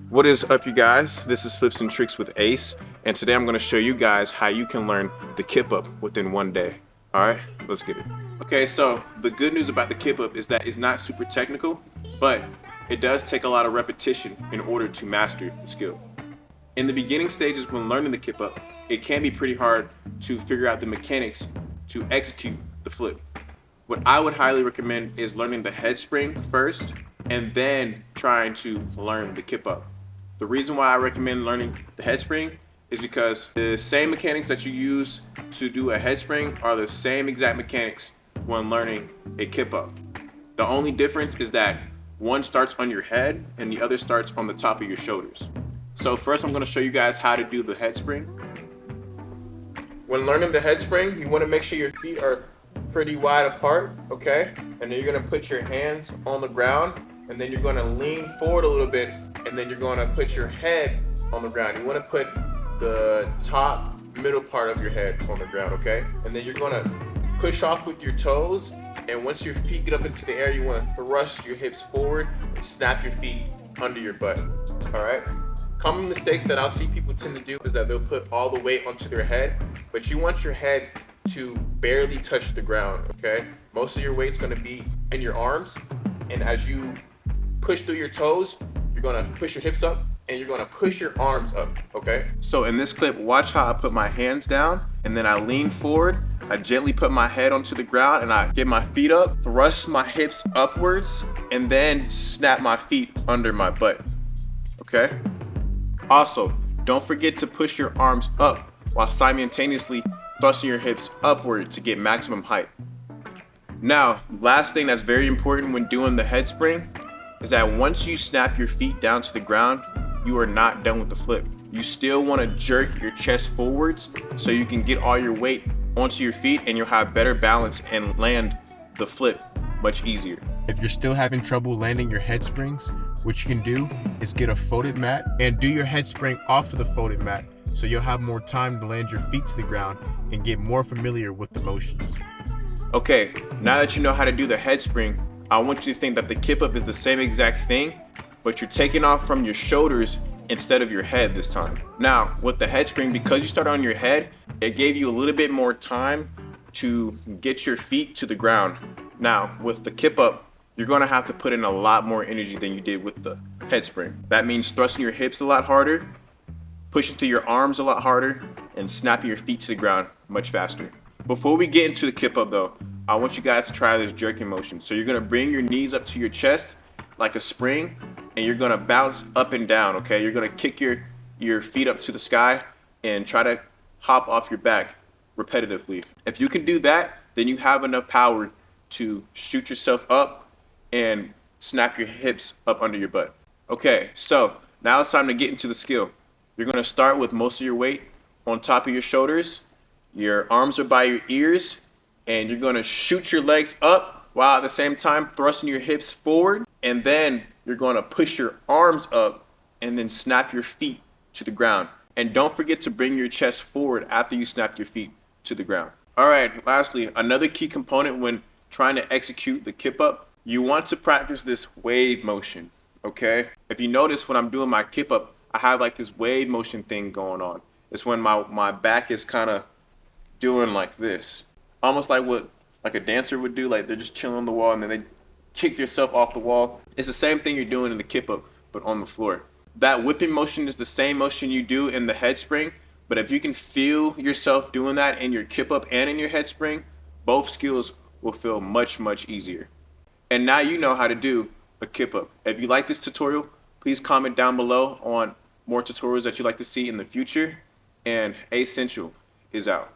What is up, you guys? This is Flips and Tricks with Ace, and today I'm going to show you guys how you can learn the kip up within one day. All right, let's get it. Okay, so the good news about the kip up is that it's not super technical, but it does take a lot of repetition in order to master the skill. In the beginning stages when learning the kip up, it can be pretty hard to figure out the mechanics to execute the flip. What I would highly recommend is learning the head spring first and then trying to learn the kip up. The reason why I recommend learning the head spring is because the same mechanics that you use to do a head spring are the same exact mechanics when learning a kip up. The only difference is that one starts on your head and the other starts on the top of your shoulders. So first I'm going to show you guys how to do the head spring. When learning the head spring, you want to make sure your feet are pretty wide apart, okay? And then you're going to put your hands on the ground, and then you're going to lean forward a little bit, and then you're going to put your head on the ground. You want to put the top middle part of your head on the ground, okay? And then you're going to push off with your toes, and once your feet get up into the air, you want to thrust your hips forward and snap your feet under your butt, all right? Common mistakes that I'll see people tend to do is that they'll put all the weight onto their head, but you want your head to barely touch the ground, okay? Most of your weight's gonna be in your arms, and as you push through your toes, you're gonna push your hips up and you're gonna push your arms up, okay? So in this clip, watch how I put my hands down and then I lean forward. I gently put my head onto the ground and I get my feet up, thrust my hips upwards, and then snap my feet under my butt, okay? Also, don't forget to push your arms up while simultaneously thrusting your hips upward to get maximum height. Now, last thing that's very important when doing the head spring is that once you snap your feet down to the ground, you are not done with the flip. You still want to jerk your chest forwards so you can get all your weight onto your feet and you'll have better balance and land the flip much easier. If you're still having trouble landing your head springs, what you can do is get a folded mat and do your head spring off of the folded mat so you'll have more time to land your feet to the ground and get more familiar with the motions. Okay, now that you know how to do the head spring, I want you to think that the kip up is the same exact thing, but you're taking off from your shoulders instead of your head this time. Now, with the head spring, because you start on your head, it gave you a little bit more time to get your feet to the ground. Now, with the kip up, you're gonna have to put in a lot more energy than you did with the head spring. That means thrusting your hips a lot harder, pushing through your arms a lot harder, and snapping your feet to the ground much faster. Before we get into the kip up though, I want you guys to try this jerking motion. So you're gonna bring your knees up to your chest like a spring, and you're gonna bounce up and down, okay? You're gonna kick your feet up to the sky and try to hop off your back repetitively. If you can do that, then you have enough power to shoot yourself up and snap your hips up under your butt. Okay, so now it's time to get into the skill. You're gonna start with most of your weight on top of your shoulders. Your arms are by your ears, and you're gonna shoot your legs up while at the same time thrusting your hips forward, and then you're gonna push your arms up and then snap your feet to the ground. And don't forget to bring your chest forward after you snap your feet to the ground. All right, lastly, another key component when trying to execute the kip up, you want to practice this wave motion, okay? If you notice when I'm doing my kip up, I have like this wave motion thing going on. It's when my back is kind of doing like this. Almost like what like a dancer would do, like they're just chilling on the wall and then they kick themselves off the wall. It's the same thing you're doing in the kip up, but on the floor. That whipping motion is the same motion you do in the head spring, but if you can feel yourself doing that in your kip up and in your head spring, both skills will feel much, much easier. And now you know how to do a kip up. If you like this tutorial, please comment down below on more tutorials that you'd like to see in the future. And Ace Central is out.